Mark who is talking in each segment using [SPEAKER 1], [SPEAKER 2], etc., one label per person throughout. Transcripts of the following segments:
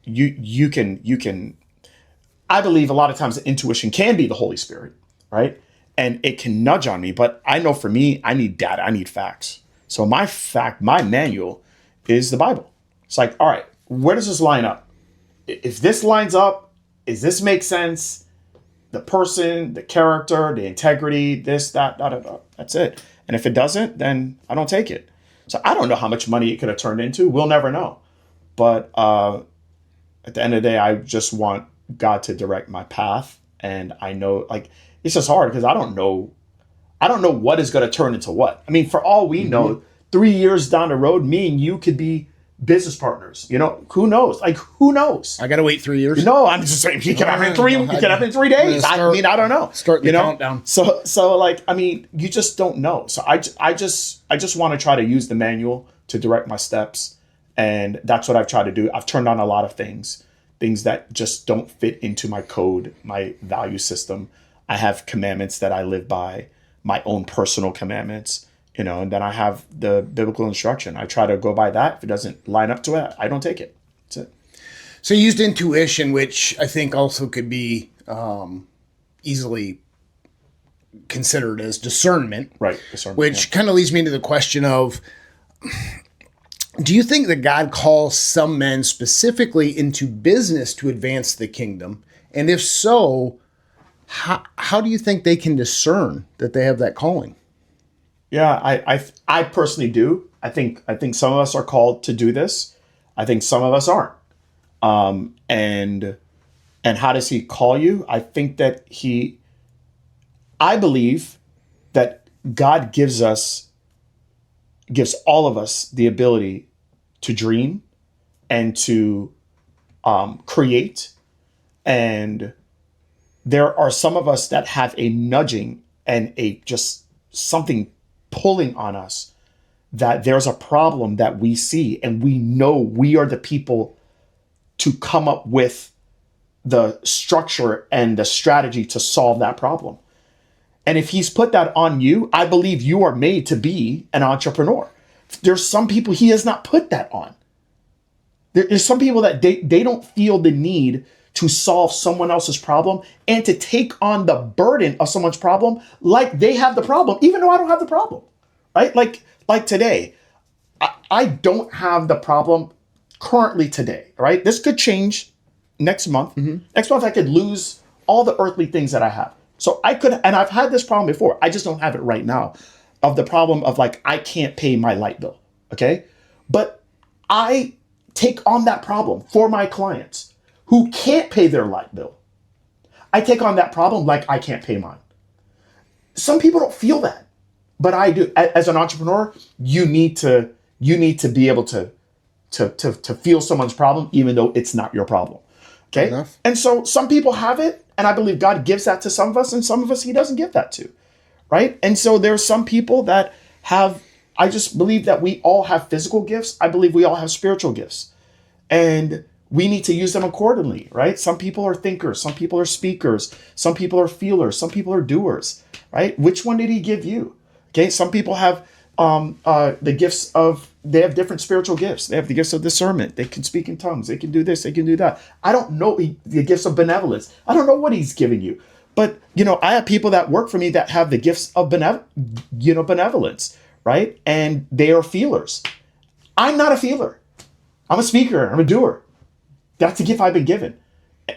[SPEAKER 1] You can I believe a lot of times intuition can be the Holy Spirit, right? And it can nudge on me, but I know for me, I need data, I need facts. So my manual is the Bible. It's like, all right, where does this line up? If this lines up, does this make sense? The person, the character, the integrity, this, that, da, da, da. That's it. And if it doesn't, then I don't take it. So I don't know how much money it could have turned into. We'll never know. But at the end of the day, I just want God to direct my path. And I know, like, it's just hard because I don't know what is going to turn into what. I mean, for all we know, 3 years down the road, me and you could be business partners. You know, who knows? Like, who knows?
[SPEAKER 2] I got to wait 3 years.
[SPEAKER 1] No, I'm just saying he can happen in 3. He can happen in 3 days. I mean, I don't know.
[SPEAKER 2] Start the countdown.
[SPEAKER 1] So like, I mean, you just don't know. So I just want to try to use the manual to direct my steps, and that's what I've tried to do. I've turned on a lot of things that just don't fit into my code, my value system. I have commandments that I live by, my own personal commandments. And then I have the biblical instruction. I try to go by that. If it doesn't line up to it, I don't take it. That's it.
[SPEAKER 2] So you used intuition, which I think also could be easily considered as discernment.
[SPEAKER 1] Right. Discernment,
[SPEAKER 2] which kind of leads me into the question of, do you think that God calls some men specifically into business to advance the kingdom? And if so, how do you think they can discern that they have that calling?
[SPEAKER 1] Yeah, I personally do. I think some of us are called to do this. I think some of us aren't. And how does he call you? I think that I believe that God gives all of us the ability to dream and to create. And there are some of us that have a nudging and a just something pulling on us, that there's a problem that we see, and we know we are the people to come up with the structure and the strategy to solve that problem. And if he's put that on you, I believe you are made to be an entrepreneur. There's some people he has not put that on. There's some people that they don't feel the need to solve someone else's problem and to take on the burden of someone's problem like they have the problem, even though I don't have the problem, right? Like today, I don't have the problem currently today, right? This could change next month. Next month, I could lose all the earthly things that I have. So I could, and I've had this problem before. I just don't have it right now, of the problem of like, I can't pay my light bill, okay? But I take on that problem for my clients who can't pay their light bill. I take on that problem like I can't pay mine. Some people don't feel that, but I do. As an entrepreneur, you need to be able to feel someone's problem, even though it's not your problem. Okay. And so some people have it, and I believe God gives that to some of us, and some of us he doesn't give that to. Right. And so there's some people that have, I just believe that we all have physical gifts. I believe we all have spiritual gifts, and we need to use them accordingly, right? Some people are thinkers, some people are speakers, some people are feelers, some people are doers, right? Which one did he give you? Okay, some people have the gifts of, they have different spiritual gifts. They have the gifts of discernment. They can speak in tongues. They can do this. They can do that. I don't know the gifts of benevolence. I don't know what he's giving you. But, I have people that work for me that have the gifts of benevolence, right? And they are feelers. I'm not a feeler. I'm a speaker. I'm a doer. That's the gift I've been given.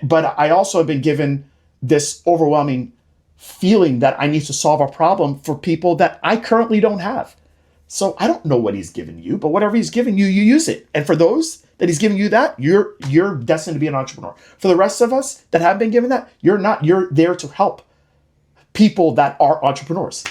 [SPEAKER 1] But I also have been given this overwhelming feeling that I need to solve a problem for people that I currently don't have. So I don't know what he's given you, but whatever he's given you, you use it. And for those that he's giving you that, you're destined to be an entrepreneur. For the rest of us that have been given that, you're not. You're there to help people that are entrepreneurs.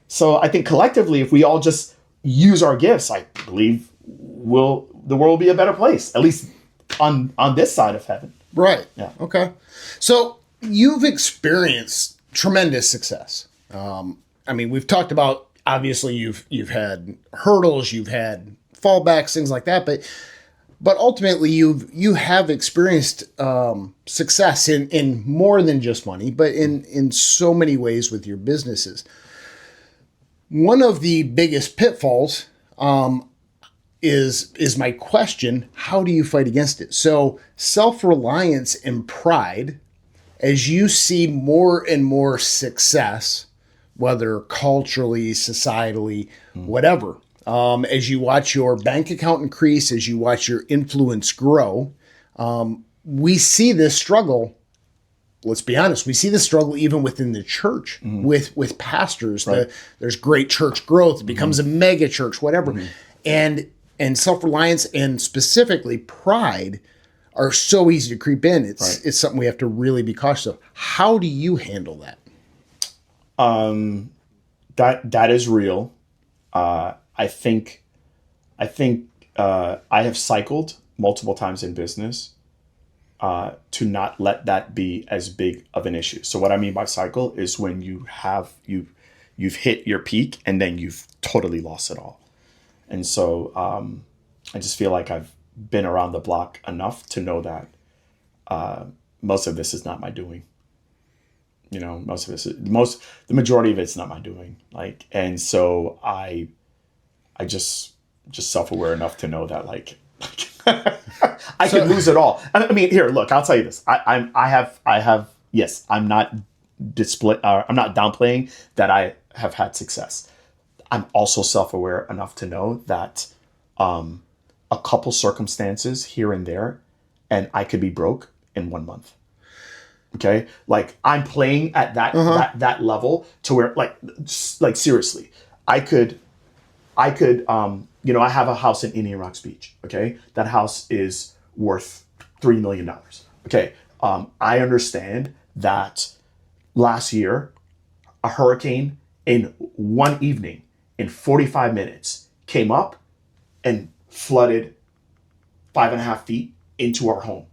[SPEAKER 1] So I think collectively, if we all just use our gifts, I believe the world will be a better place, at least on this side of heaven.
[SPEAKER 2] Right.
[SPEAKER 1] Yeah.
[SPEAKER 2] Okay. So you've experienced tremendous success. I mean, we've talked about, obviously you've had hurdles, you've had fallbacks, things like that, but ultimately you have experienced success in more than just money, but in so many ways with your businesses. One of the biggest pitfalls is my question. How do you fight against it? So self-reliance and pride, as you see more and more success, whether culturally, societally, whatever, as you watch your bank account increase, as you watch your influence grow, we see this struggle. Let's be honest. We see this struggle even within the church with pastors.
[SPEAKER 1] Right.
[SPEAKER 2] There's great church growth. It becomes a mega church, whatever. And self-reliance and specifically pride are so easy to creep in. It's something we have to really be cautious of. How do you handle that?
[SPEAKER 1] That is real. I think I have cycled multiple times in business to not let that be as big of an issue. So what I mean by cycle is when you've hit your peak and then you've totally lost it all. And so I just feel like I've been around the block enough to know that most of this is not my doing. You know, the majority of it's not my doing. Like, and so I just self-aware enough to know that like I could lose it all. I mean, here, look, I'll tell you this. I have. Yes, I'm not downplaying that I have had success. I'm also self-aware enough to know that a couple circumstances here and there, and I could be broke in 1 month. Okay, like I'm playing at that level to where like seriously, I could. I have a house in Indian Rocks Beach. Okay, that house is worth $3 million. Okay, I understand that last year, a hurricane in one evening, in 45 minutes, came up and flooded 5.5 feet into our home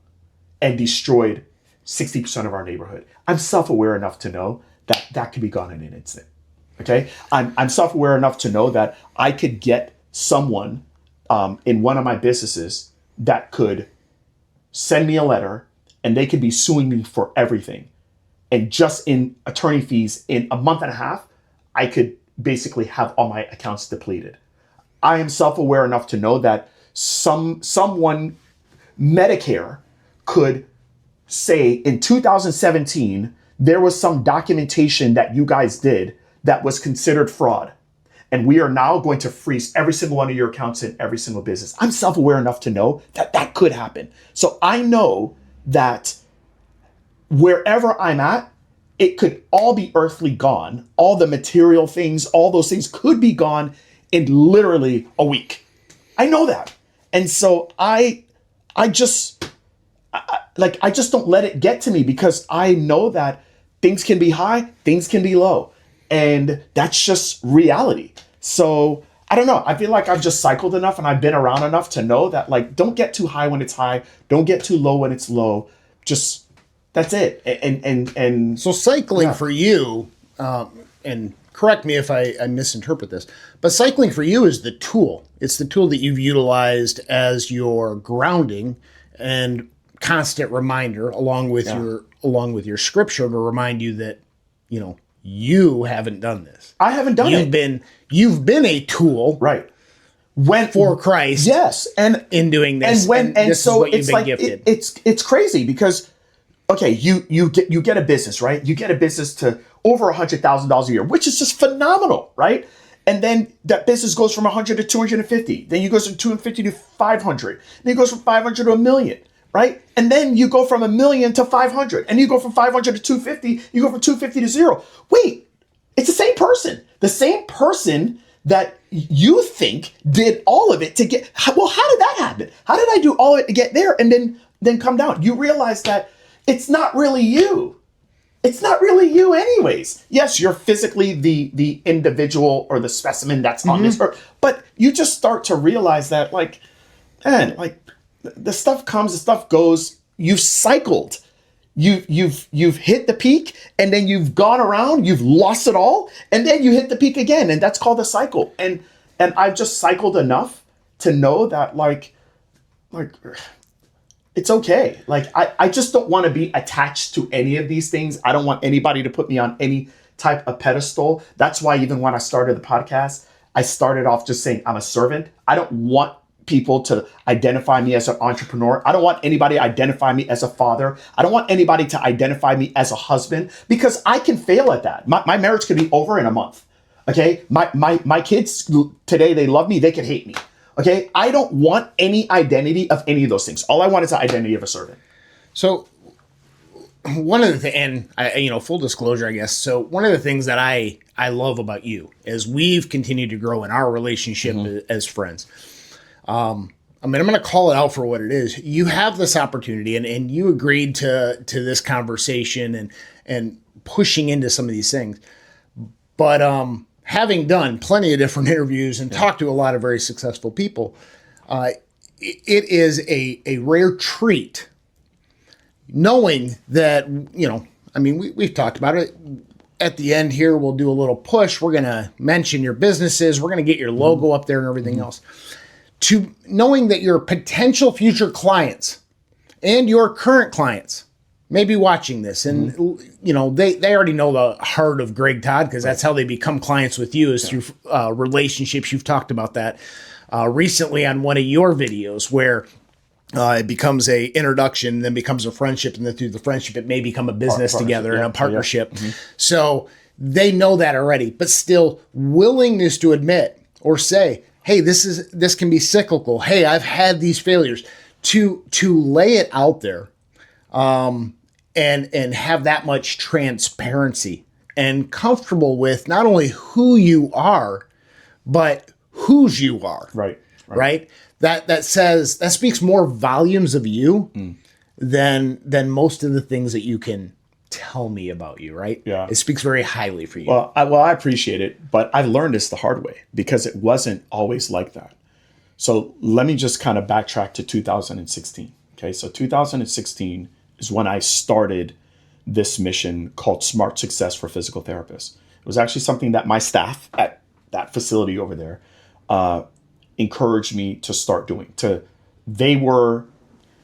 [SPEAKER 1] and destroyed 60% of our neighborhood. I'm self-aware enough to know that that could be gone in an instant. Okay, I'm self-aware enough to know that I could get someone in one of my businesses that could send me a letter and they could be suing me for everything. And just in attorney fees in a month and a half, I could basically have all my accounts depleted. I am self-aware enough to know that someone, Medicare, could say in 2017, there was some documentation that you guys did that was considered fraud. And we are now going to freeze every single one of your accounts in every single business. I'm self-aware enough to know that that could happen. So I know that wherever I'm at, it could all be earthly gone. All the material things, all those things could be gone in literally a week. I know that. And so I just don't let it get to me because I know that things can be high, things can be low. And that's just reality. So I don't know. I feel like I've just cycled enough and I've been around enough to know that like, don't get too high when it's high. Don't get too low when it's low. Just, that's it. And
[SPEAKER 2] so cycling for you, and correct me if I misinterpret this, but cycling for you is the tool. It's the tool that you've utilized as your grounding and constant reminder along with your scripture to remind you that, you haven't done this.
[SPEAKER 1] I haven't done it.
[SPEAKER 2] You've been a tool,
[SPEAKER 1] right?
[SPEAKER 2] For Christ,
[SPEAKER 1] yes, and
[SPEAKER 2] in doing this,
[SPEAKER 1] and
[SPEAKER 2] this
[SPEAKER 1] so
[SPEAKER 2] is what
[SPEAKER 1] it's
[SPEAKER 2] you've been
[SPEAKER 1] like
[SPEAKER 2] gifted.
[SPEAKER 1] It's crazy because okay, you get a business, right? You get a business to over $100,000 a year, which is just phenomenal, right? And then that business goes from 100 to 250. Then you go from 250 to 500. Then it goes from 500 to $1 million. Right? And then you go from $1 million to 500 and you go from 500 to 250, you go from 250 to 0. Wait, it's the same person. The same person that you think did all of it to get, well, how did that happen? How did I do all of it to get there and then come down? You realize that it's not really you. It's not really you anyways. Yes, you're physically the individual or the specimen that's on this earth, but you just start to realize that like, man, like, the stuff comes, the stuff goes. You've cycled. You've hit the peak, and then you've gone around. You've lost it all, and then you hit the peak again, and that's called a cycle. And I've just cycled enough to know that like it's okay. Like I just don't want to be attached to any of these things. I don't want anybody to put me on any type of pedestal. That's why even when I started the podcast, I started off just saying I'm a servant. I don't want people to identify me as an entrepreneur. I don't want anybody to identify me as a father. I don't want anybody to identify me as a husband, because I can fail at that. My marriage could be over in a month. Okay. My kids today, they love me. They can hate me. Okay. I don't want any identity of any of those things. All I want is the identity of a servant.
[SPEAKER 2] So one of the things, and full disclosure, I guess. So one of the things that I love about you is we've continued to grow in our relationship as friends. I'm going to call it out for what it is. You have this opportunity, and you agreed to this conversation and pushing into some of these things. But having done plenty of different interviews and talked to a lot of very successful people, it is a rare treat knowing that, we've talked about it. At the end here, we'll do a little push. We're going to mention your businesses. We're going to get your logo up there and everything else. To knowing that your potential future clients and your current clients may be watching this, and they already know the heart of Greg Todd, because that's how they become clients with you, is through relationships. You've talked about that recently on one of your videos, where it becomes a introduction, then becomes a friendship, and then through the friendship, it may become a business together and a partnership. So they know that already, but still willingness to admit or say, hey, this can be cyclical. Hey, I've had these failures. To lay it out there, and have that much transparency and comfortable with not only who you are, but whose you are. Right. That speaks more volumes of you than most of the things that you can tell me about you, right?
[SPEAKER 1] Yeah.
[SPEAKER 2] It speaks very highly for you.
[SPEAKER 1] Well, I appreciate it, but I learned this the hard way, because it wasn't always like that. So let me just kind of backtrack to 2016. Okay. So 2016 is when I started this mission called Smart Success for Physical Therapists. It was actually something that my staff at that facility over there encouraged me to start doing.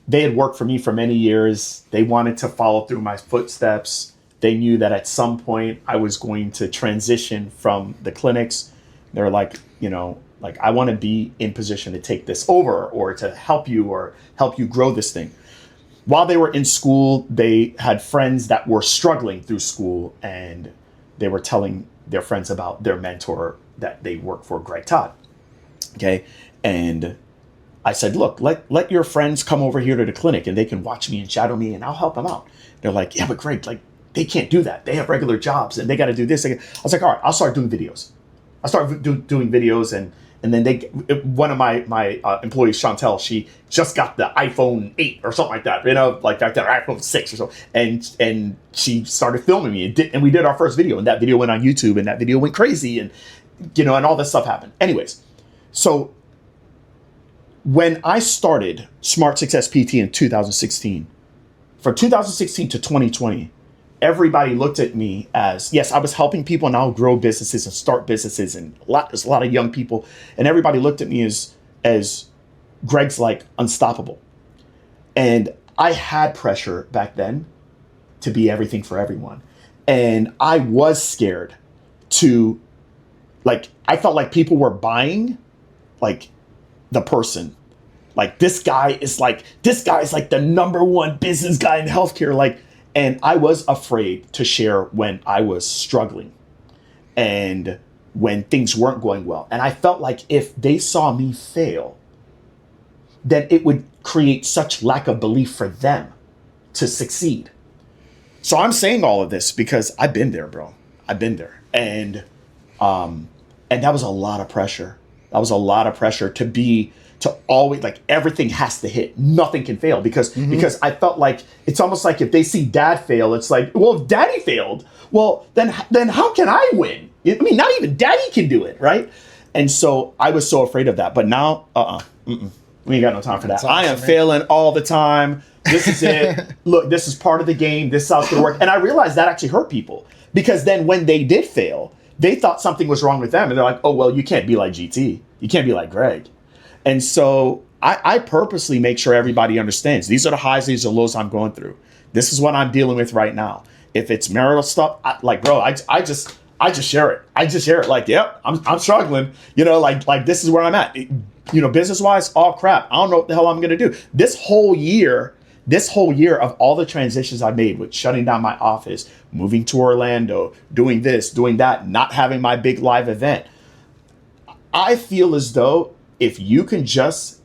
[SPEAKER 1] They had worked for me for many years. They wanted to follow through my footsteps. They knew that at some point I was going to transition from the clinics. They're like, I want to be in position to take this over, or to help you grow this thing. While they were in school, they had friends that were struggling through school, and they were telling their friends about their mentor that they work for, Greg Todd. Okay. And I said, look, let your friends come over here to the clinic, and they can watch me and shadow me, and I'll help them out. They're like, yeah, but Greg, they can't do that. They have regular jobs, and they got to do this. I was like, all right, I'll start doing videos. I started doing videos, and then one of my employees, Chantel, she just got the iPhone 8 or something like that, like that iPhone 6 or so. And she started filming me, and we did our first video, and that video went on YouTube, and that video went crazy, and all this stuff happened. Anyways, so when I started Smart Success PT in 2016, from 2016 to 2020, everybody looked at me as, yes, I was helping people now grow businesses and start businesses, and there's a lot of young people, and everybody looked at me as Greg's like unstoppable. And I had pressure back then to be everything for everyone. And I was scared to, I felt like people were buying the person. This guy is like the number one business guy in healthcare. And I was afraid to share when I was struggling and when things weren't going well. And I felt like if they saw me fail, then it would create such lack of belief for them to succeed. So I'm saying all of this because I've been there, bro. I've been there. And that was a lot of pressure. That was a lot of pressure to always, everything has to hit. Nothing can fail because I felt like it's almost like if they see dad fail, it's like, well, if daddy failed, well, then how can I win? I mean, not even daddy can do it, right? And so I was so afraid of that. But now, we ain't got no time for that.
[SPEAKER 2] That's awesome,
[SPEAKER 1] I am
[SPEAKER 2] man.
[SPEAKER 1] failing all the time. This is it. Look, this is part of the game. This is how it's going to work. And I realized that actually hurt people, because then when they did fail, they thought something was wrong with them. And they're like, oh, well, you can't be like GT. You can't be like Greg. And so I purposely make sure everybody understands these are the highs, these are the lows I'm going through. This is what I'm dealing with right now. If it's marital stuff, I just share it. Like, yep, I'm struggling. Like this is where I'm at. Business wise, oh crap, I don't know what the hell I'm gonna do. This whole year of all the transitions I made with shutting down my office, moving to Orlando, doing this, doing that, not having my big live event, I feel as though if you can just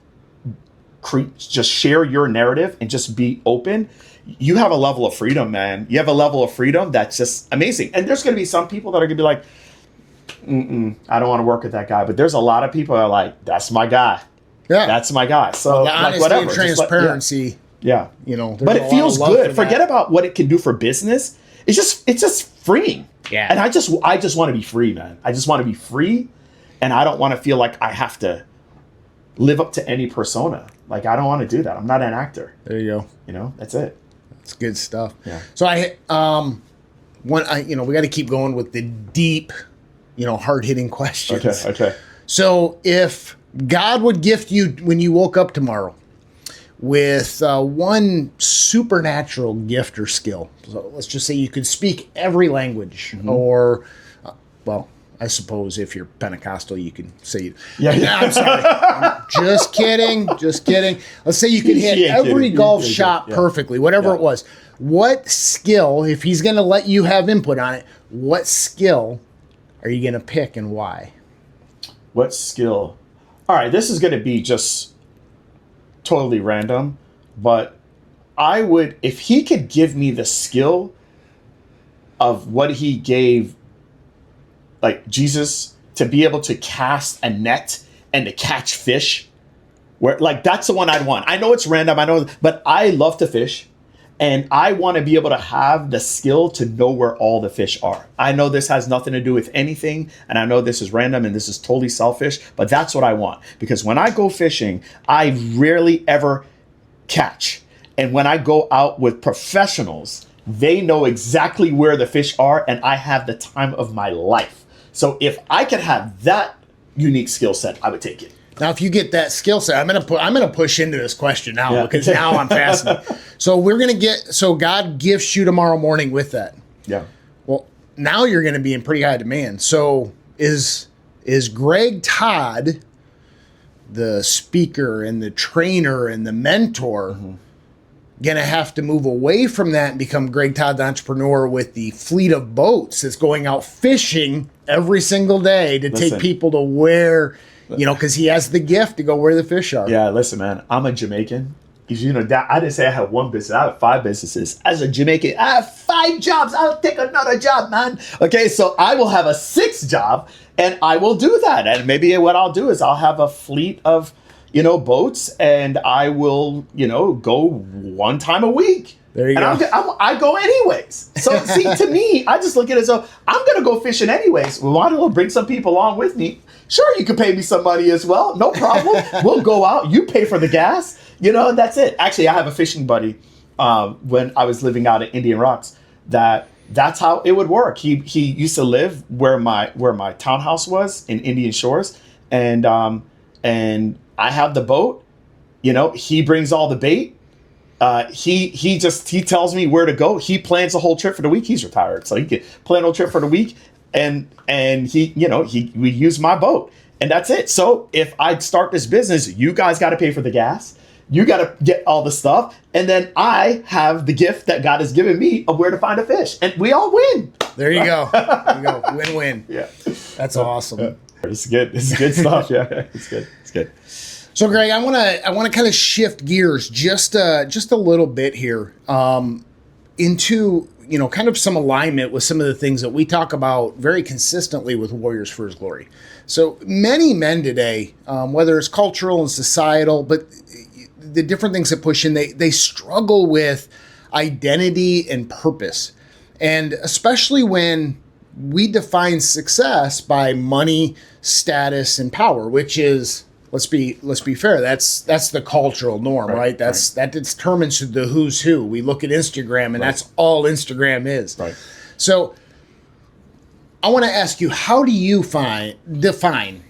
[SPEAKER 1] share your narrative and just be open, you have a level of freedom, man. You have a level of freedom that's just amazing. And there's going to be some people that are going to be like, I don't want to work with that guy. But there's a lot of people that are like, that's my guy.
[SPEAKER 2] Yeah.
[SPEAKER 1] That's my guy. So
[SPEAKER 2] the honesty
[SPEAKER 1] whatever.
[SPEAKER 2] and transparency.
[SPEAKER 1] Yeah.
[SPEAKER 2] But
[SPEAKER 1] it feels good. Forget about what it can do for business. It's just freeing.
[SPEAKER 2] Yeah.
[SPEAKER 1] And I just want to be free, man. I just want to be free. And I don't want to feel like I have to live up to any persona. Like, I don't want to do that. I'm not an actor.
[SPEAKER 2] There you go.
[SPEAKER 1] That's it.
[SPEAKER 2] It's good stuff.
[SPEAKER 1] Yeah.
[SPEAKER 2] So we got to keep going with the deep, hard-hitting questions.
[SPEAKER 1] Okay.
[SPEAKER 2] So if God would gift you when you woke up tomorrow with one supernatural gift or skill, so let's just say you could speak every language, or, I suppose if you're Pentecostal, you can say, I'm sorry. Just kidding. Let's say you could hit every golf shot perfectly, whatever it was. What skill, if he's going to let you have input on it, what skill are you going to pick and why?
[SPEAKER 1] What skill? All right, this is going to be just totally random, but I would, if he could give me the skill of what he gave, like Jesus, to be able to cast a net and to catch fish, where like that's the one I'd want. I know it's random, but I love to fish, and I want to be able to have the skill to know where all the fish are. I know this has nothing to do with anything, and I know this is random and this is totally selfish, but that's what I want, because when I go fishing, I rarely ever catch. And when I go out with professionals, they know exactly where the fish are, and I have the time of my life. So if I could have that unique skill set, I would take it.
[SPEAKER 2] Now, if you get that skill set, I'm gonna push into this question now because now I'm fascinated. So God gifts you tomorrow morning with that.
[SPEAKER 1] Yeah.
[SPEAKER 2] Well, now you're going to be in pretty high demand. So is Greg Todd, the speaker and the trainer and the mentor, going to have to move away from that and become Greg Todd, the entrepreneur with the fleet of boats that's going out fishing every single day to take people to where, because he has the gift to go where the fish are.
[SPEAKER 1] Yeah, listen, man, I'm a Jamaican. I didn't say I have one business. I have 5 businesses. As a Jamaican, I have 5 jobs. I'll take another job, man. Okay, so I will have a 6th job, and I will do that. And maybe what I'll do is I'll have a fleet of, boats, and I will, go one time a week.
[SPEAKER 2] There you go.
[SPEAKER 1] I go anyways. So see, to me, I just look at it as though I'm going to go fishing anyways. Well, why don't I bring some people along with me? Sure, you can pay me some money as well. No problem. We'll go out. You pay for the gas. And that's it. Actually, I have a fishing buddy when I was living out at Indian Rocks that's how it would work. He used to live where my townhouse was in Indian Shores, and I have the boat. He brings all the bait. He tells me where to go. He plans the whole trip for the week. He's retired, so he can plan a whole trip for the week, and we use my boat, and that's it. So if I start this business, you guys got to pay for the gas. You got to get all the stuff, and then I have the gift that God has given me of where to find a fish, and we all win.
[SPEAKER 2] There you go. Win-win.
[SPEAKER 1] Yeah,
[SPEAKER 2] that's awesome. Yeah.
[SPEAKER 1] It's good. It's good stuff. Yeah, it's good.
[SPEAKER 2] So, Greg, I want to kind of shift gears just a little bit here into kind of some alignment with some of the things that we talk about very consistently with Warriors for His Glory. So many men today, whether it's cultural and societal, but the different things that push in, they struggle with identity and purpose, and especially when we define success by money, status, and power, which is, let's be fair, that's the cultural norm, right? That determines the who's who. We look at Instagram, and that's all Instagram is.
[SPEAKER 1] Right.
[SPEAKER 2] So I want to ask you, how do you define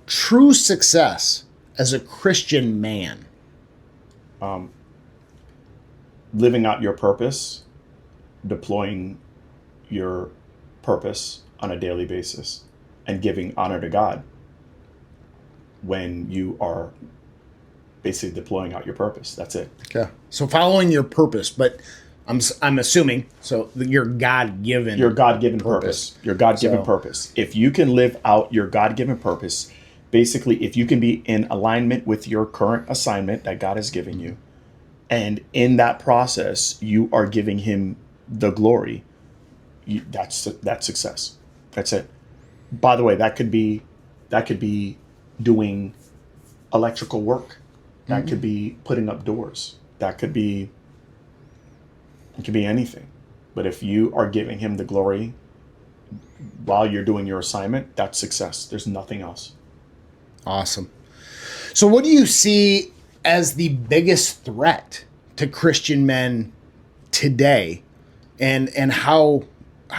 [SPEAKER 2] true success as a Christian man?
[SPEAKER 1] Living out your purpose, deploying your purpose, on a daily basis and giving honor to God when you are basically deploying out your purpose. That's it.
[SPEAKER 2] Okay. So following your purpose, but I'm assuming so your God-given
[SPEAKER 1] purpose. Your God-given purpose. If you can live out your God-given purpose, basically, if you can be in alignment with your current assignment that God has given you, and in that process, you are giving Him the glory, that's success. That's it. By the way, that could be doing electrical work. That could be putting up doors. It could be anything. But if you are giving Him the glory while you're doing your assignment, that's success. There's nothing else.
[SPEAKER 2] Awesome. So what do you see as the biggest threat to Christian men today, and how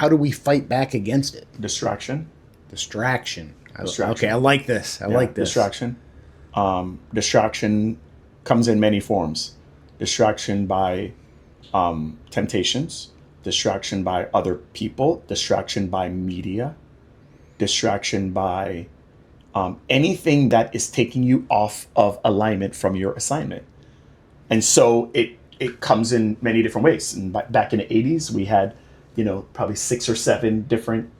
[SPEAKER 2] do we fight back against it?
[SPEAKER 1] Distraction.
[SPEAKER 2] Okay, I like this. I like this.
[SPEAKER 1] Distraction. Distraction comes in many forms. Distraction by temptations, distraction by other people, distraction by media, distraction by anything that is taking you off of alignment from your assignment. And so it comes in many different ways. And back in the 80s, we had, probably 6 or 7 different,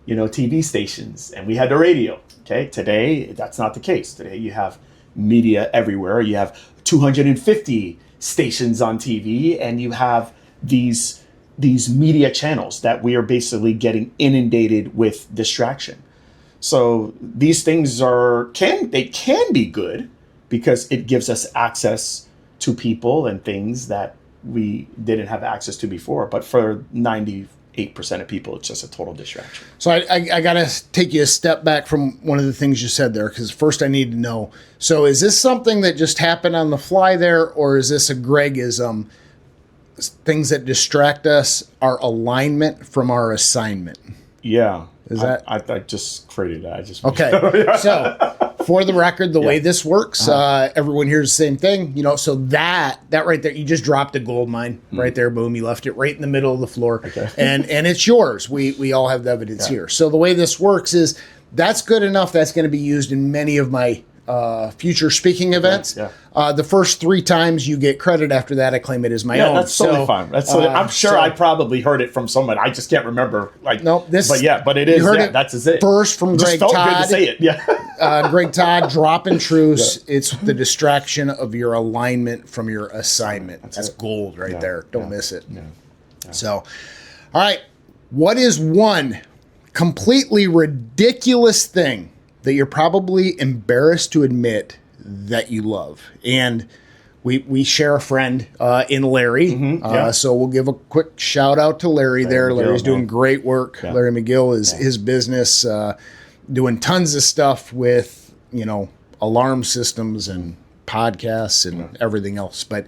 [SPEAKER 1] TV stations, and we had the radio. Okay. Today, that's not the case. Today, you have media everywhere. You have 250 stations on TV, and you have these media channels that we are basically getting inundated with distraction. So these things can be good because it gives us access to people and things that we didn't have access to before. But for 98% of people, it's just a total distraction.
[SPEAKER 2] So I got to take you a step back from one of the things you said there, because first I need to know. So is this something that just happened on the fly there, or is this a Gregism? Things that distract us, our alignment from our assignment.
[SPEAKER 1] Yeah.
[SPEAKER 2] Is that?
[SPEAKER 1] I just created that.
[SPEAKER 2] Okay. So for the record, the way this works, everyone hears the same thing. So that right there, you just dropped a gold mine right there. Boom. You left it right in the middle of the floor.
[SPEAKER 1] Okay.
[SPEAKER 2] And it's yours. We all have the evidence here. So the way this works is that's good enough. That's going to be used in many of my future speaking events.
[SPEAKER 1] Yeah.
[SPEAKER 2] The first 3 times you get credit. After that, I claim it as my own.
[SPEAKER 1] That's totally fine. I'm sure I probably heard it from someone. I just can't remember. But it is. That's it.
[SPEAKER 2] First from Greg Todd.
[SPEAKER 1] Felt good to say it. Yeah.
[SPEAKER 2] Greg Todd, dropping truths. Yeah. It's the distraction of your alignment from your assignment. That's gold right there. Don't miss it. Yeah. So, all right. What is one completely ridiculous thing that you're probably embarrassed to admit that you love? And we share a friend in Larry. So we'll give a quick shout out to Larry there. Larry's doing great work. Yeah. Larry McGill is his business, doing tons of stuff with, alarm systems and podcasts and everything else. But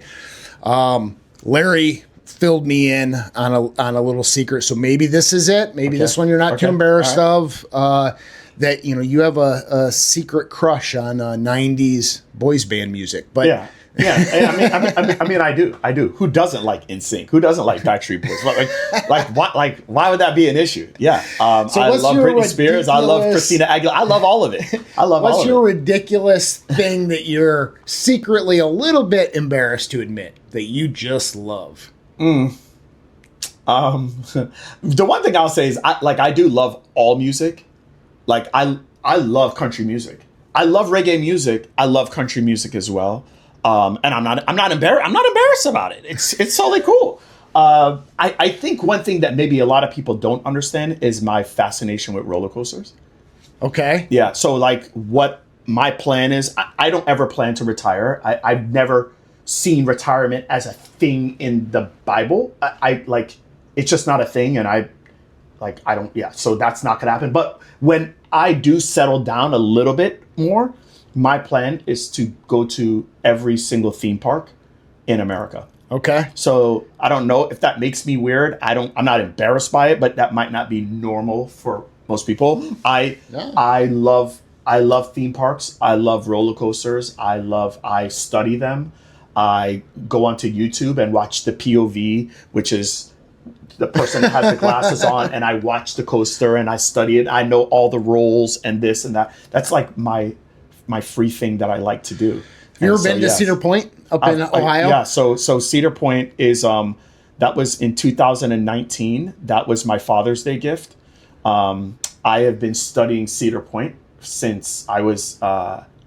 [SPEAKER 2] Larry filled me in on a little secret. So maybe this is it. Maybe this one you're not too embarrassed of. That you have a secret crush on 90s boys band music, but
[SPEAKER 1] yeah. I mean, I do. Who doesn't like NSYNC? Who doesn't like Backstreet Boys? Why would that be an issue? Yeah. So I love Britney Spears. I love Christina Aguilera. I love all of it.
[SPEAKER 2] What's your ridiculous thing that you're secretly a little bit embarrassed to admit that you just love?
[SPEAKER 1] The one thing I'll say is I do love all music. Like I love country music. I love reggae music. I love country music as well. And I'm not embarrassed about it. It's totally cool. I think one thing that maybe a lot of people don't understand is my fascination with roller coasters.
[SPEAKER 2] Okay.
[SPEAKER 1] Yeah. So what my plan is, I don't ever plan to retire. I've never seen retirement as a thing in the Bible. It's just not a thing. And I don't, so that's not going to happen. But when I do settle down a little bit more, my plan is to go to every single theme park in America.
[SPEAKER 2] Okay.
[SPEAKER 1] So I don't know if that makes me weird. I'm not embarrassed by it, but that might not be normal for most people. I love theme parks. I love roller coasters. I study them. I go onto YouTube and watch the POV, which is the person that has the glasses on, and I watch the coaster and I study it. I know all the rolls and this and that. That's like my free thing that I like to do.
[SPEAKER 2] Have you ever been to Cedar Point up in Ohio?
[SPEAKER 1] Yeah. So Cedar Point is that was in 2019. That was my Father's Day gift. I have been studying Cedar Point since I was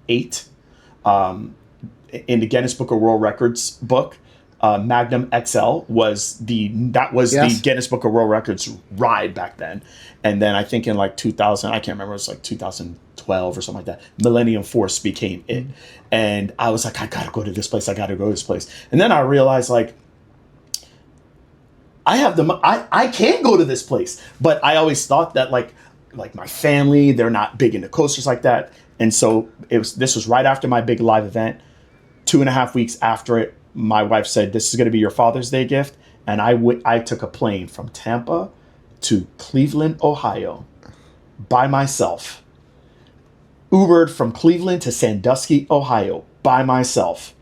[SPEAKER 1] 8. In the Guinness Book of World Records book, Magnum XL was the Guinness Book of World Records ride back then. And then I think in like 2000, I can't remember, it was like 2012 or something like that, Millennium Force became it. And I was like, I gotta go to this place, I gotta go to this place. And then I realized, like, I can go to this place, but I always thought that like my family, they're not big into coasters like that. And so this was right after my big live event. 2.5 weeks after it, my wife said, "This is going to be your Father's Day gift." And I took a plane from Tampa to Cleveland, Ohio by myself. Ubered from Cleveland to Sandusky, Ohio by myself.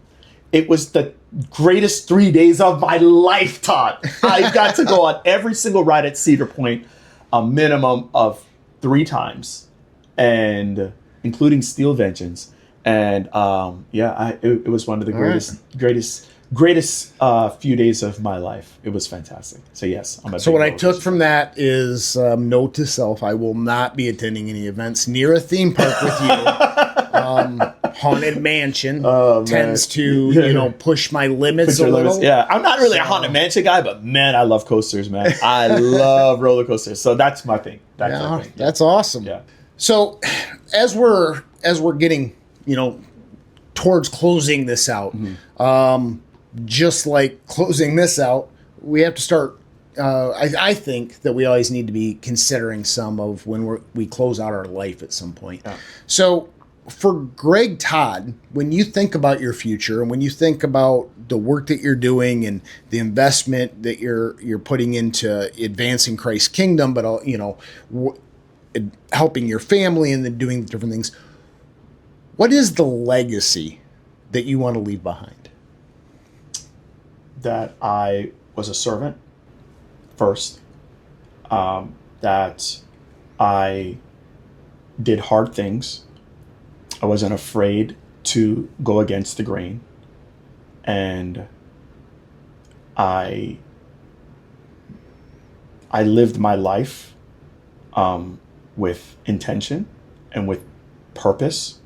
[SPEAKER 1] It was the greatest 3 days of my life, Todd. I got to go on every single ride at Cedar Point, a minimum of 3 times, and including Steel Vengeance. And it was one of the greatest few days of my life. It was fantastic. So yes,
[SPEAKER 2] So what I took from that is note to self: I will not be attending any events near a theme park with you. Haunted Mansion tends to push my limits a little.
[SPEAKER 1] Yeah, I'm not really a Haunted Mansion guy, but man, I love coasters, man. I love roller coasters. So that's my thing.
[SPEAKER 2] That's awesome.
[SPEAKER 1] Yeah.
[SPEAKER 2] So as we're getting towards closing this out, just like closing this out, we have to start. I think that we always need to be considering some of when we close out our life at some point. Yeah. So for Greg Todd, when you think about your future and when you think about the work that you're doing and the investment that you're putting into advancing Christ's kingdom, but helping your family and then doing different things, what is the legacy that you want to leave behind?
[SPEAKER 1] That I was a servant first, that I did hard things. I wasn't afraid to go against the grain, and I lived my life with intention and with purpose,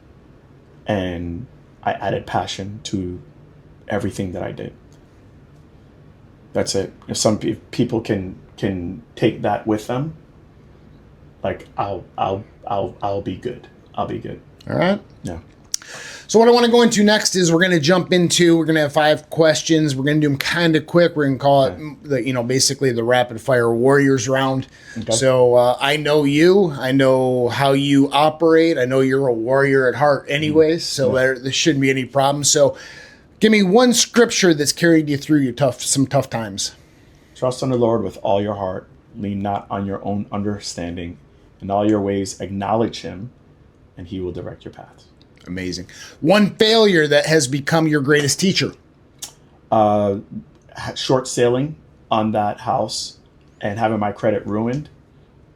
[SPEAKER 1] and I added passion to everything that I did. That's it. If some people can take that with them, like I'll be good. I'll be good.
[SPEAKER 2] All right.
[SPEAKER 1] Yeah.
[SPEAKER 2] So what I want to go into next is we're going to have 5 questions. We're going to do them kind of quick. We're going to call it basically the rapid fire warriors round. Okay. So I know you. I know how you operate. I know you're a warrior at heart anyways. So there shouldn't be any problem. So give me one scripture that's carried you through some tough times.
[SPEAKER 1] Trust in the Lord with all your heart. Lean not on your own understanding. In all your ways acknowledge him, and he will direct your paths.
[SPEAKER 2] Amazing. One failure that has become your greatest teacher.
[SPEAKER 1] Short sailing on that house and having my credit ruined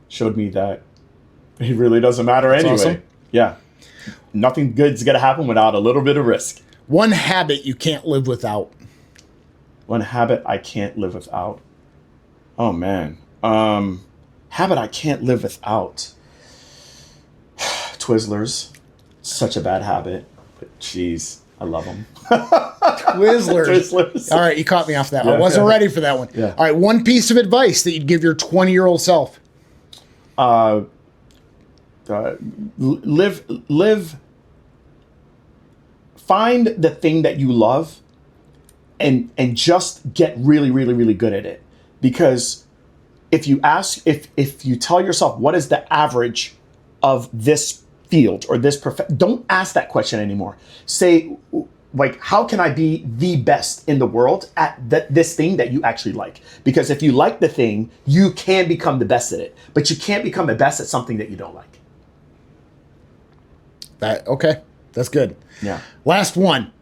[SPEAKER 1] showed me that it really doesn't matter anyway. Awesome. Yeah. Nothing good's going to happen without a little bit of risk.
[SPEAKER 2] One habit you can't live without.
[SPEAKER 1] One habit I can't live without. Oh, man. Habit I can't live without. Twizzlers. Such a bad habit, but geez, I love them.
[SPEAKER 2] Twizzlers. All right, you caught me off that one. I wasn't ready for that one. Yeah. All right, one piece of advice that you'd give your 20-year-old self.
[SPEAKER 1] Find the thing that you love and just get really, really, really good at it. Because if you tell yourself, what is the average of this field or this don't ask that question anymore. Say, like, how can I be the best in the world at this thing that you actually like? Because if you like the thing, you can become the best at it, but you can't become the best at something that you don't like.
[SPEAKER 2] Okay, that's good.
[SPEAKER 1] Yeah.
[SPEAKER 2] Last one.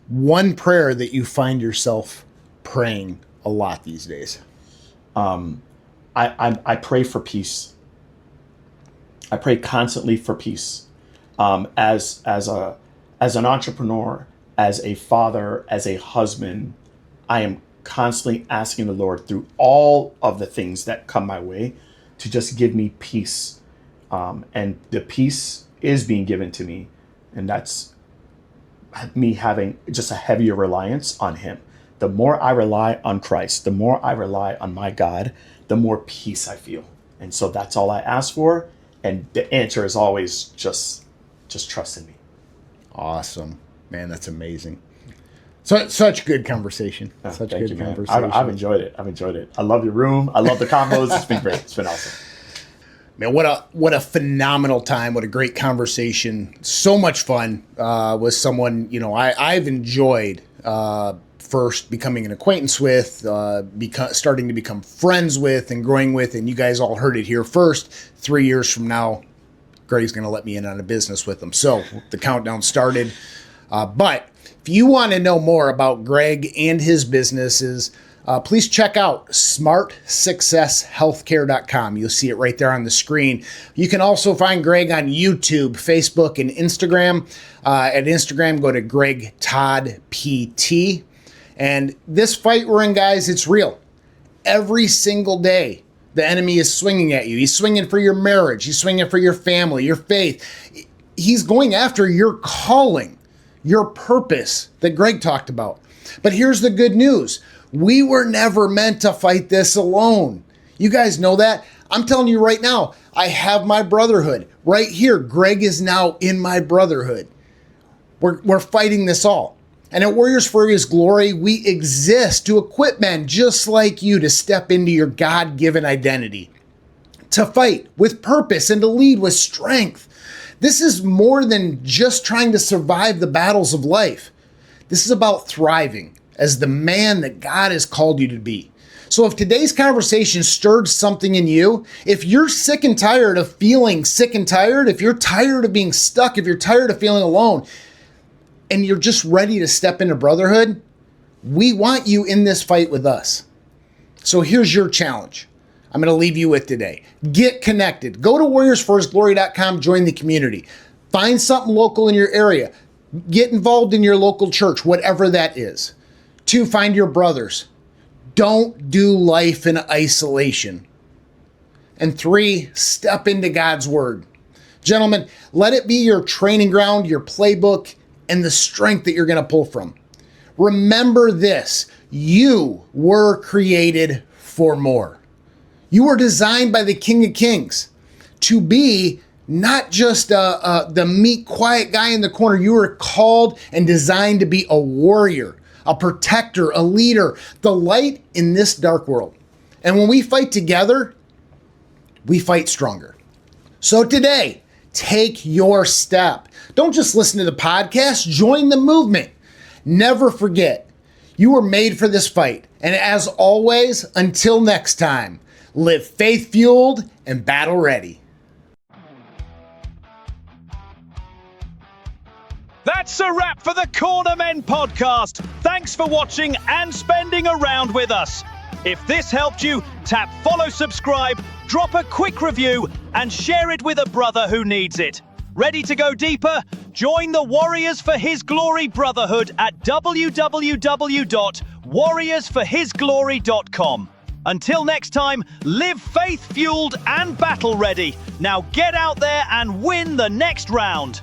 [SPEAKER 2] One prayer that you find yourself praying a lot these days.
[SPEAKER 1] I pray for peace. I pray constantly for peace. As an entrepreneur, as a father, as a husband, I am constantly asking the Lord through all of the things that come my way to just give me peace. And the peace is being given to me. And that's me having just a heavier reliance on him. The more I rely on Christ, the more I rely on my God, the more peace I feel. And so that's all I ask for. And the answer is always just trust in me.
[SPEAKER 2] Awesome. Man, that's amazing. So such good conversation. Such
[SPEAKER 1] Thank
[SPEAKER 2] good
[SPEAKER 1] you, man.
[SPEAKER 2] conversation.
[SPEAKER 1] I've enjoyed it. I love your room. I love the combos. It's been great. It's been awesome.
[SPEAKER 2] Man, what a phenomenal time. What a great conversation. So much fun with someone, I've enjoyed first becoming an acquaintance with, starting to become friends with and growing with. And you guys all heard it here first. 3 years from now, Greg's going to let me in on a business with him. So the countdown started. But if you want to know more about Greg and his businesses, please check out smartsuccesshealthcare.com. You'll see it right there on the screen. You can also find Greg on YouTube, Facebook, and Instagram. At Instagram, go to Greg Todd PT. And this fight we're in, guys, it's real. Every single day, the enemy is swinging at you. He's swinging for your marriage. He's swinging for your family, your faith. He's going after your calling, your purpose that Greg talked about. But here's the good news. We were never meant to fight this alone. You guys know that. I'm telling you right now, I have my brotherhood right here. Greg is now in my brotherhood. We're fighting this all. And at Warriors for His Glory, we exist to equip men just like you to step into your God-given identity, to fight with purpose and to lead with strength. This is more than just trying to survive the battles of life. This is about thriving as the man that God has called you to be. So if today's conversation stirred something in you, if you're sick and tired of feeling sick and tired, if you're tired of being stuck, if you're tired of feeling alone, and you're just ready to step into brotherhood, we want you in this fight with us. So here's your challenge. I'm going to leave you with today. Get connected. Go to warriorsforhisglory.com, join the community. Find something local in your area. Get involved in your local church, whatever that is. 2, find your brothers. Don't do life in isolation. And 3, step into God's word. Gentlemen, let it be your training ground, your playbook, and the strength that you're going to pull from. Remember this, you were created for more. You were designed by the King of Kings to be not just the meek, quiet guy in the corner. You were called and designed to be a warrior, a protector, a leader, the light in this dark world. And when we fight together, we fight stronger. So today, take your step. Don't just listen to the podcast, join the movement. Never forget, you were made for this fight. And as always, until next time, live faith-fueled and battle-ready.
[SPEAKER 3] That's a wrap for the Corner Men podcast. Thanks for watching and spending a round with us. If this helped you, tap follow, subscribe, drop a quick review, and share it with a brother who needs it. Ready to go deeper? Join the Warriors for His Glory Brotherhood at www.warriorsforhisglory.com. Until next time, live faith-fueled and battle-ready. Now get out there and win the next round.